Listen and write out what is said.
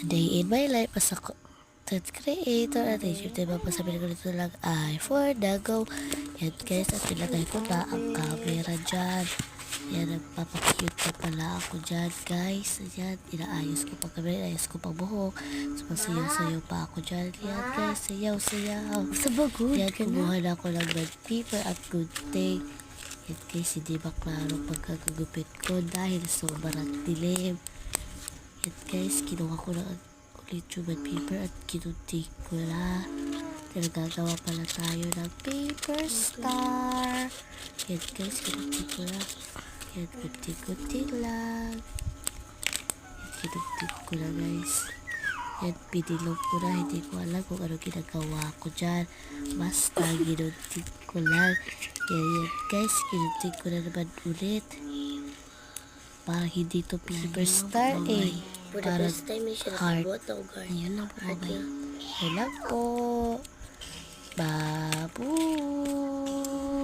A day in my life as a content creator at YouTube. Diba po sabi ko dito lang ay for the go. Yan guys, at nilagay ko na ang camera dyan. Yan, nagpapakute na pala ako dyan guys. Ayan, inaayos ko pa kami, inaayos ko pa buhok. Sumasayaw-sayaw pa ako dyan. Yan guys, sayaw-sayaw. Sa bagod Yan, ka na. kumuha na ako ng red paper at good thing. Yan guys, hindi ba klaro pagkagupit ko dahil sobrang dilim. Yan guys, kinuha ko na ulit yung red paper at kinunti ko na. Nagagawa pala tayo ng paper star. Yan guys, kinunti ko na. Yan, kunti-kunti lang. Yan, kinunti ko na guys. Yan, pinilog ko na. Hindi ko alam kung ano ginagawa ko dyan. Basta kinunti ko lang. Yan guys, kinunti ko na naman ulit. Parang hindi to paper star eh. For the Parang first time, may siya heart. nakabuhat ako, guard. Ayun lang po, Heart bye. na. Ayun lang po. Bye.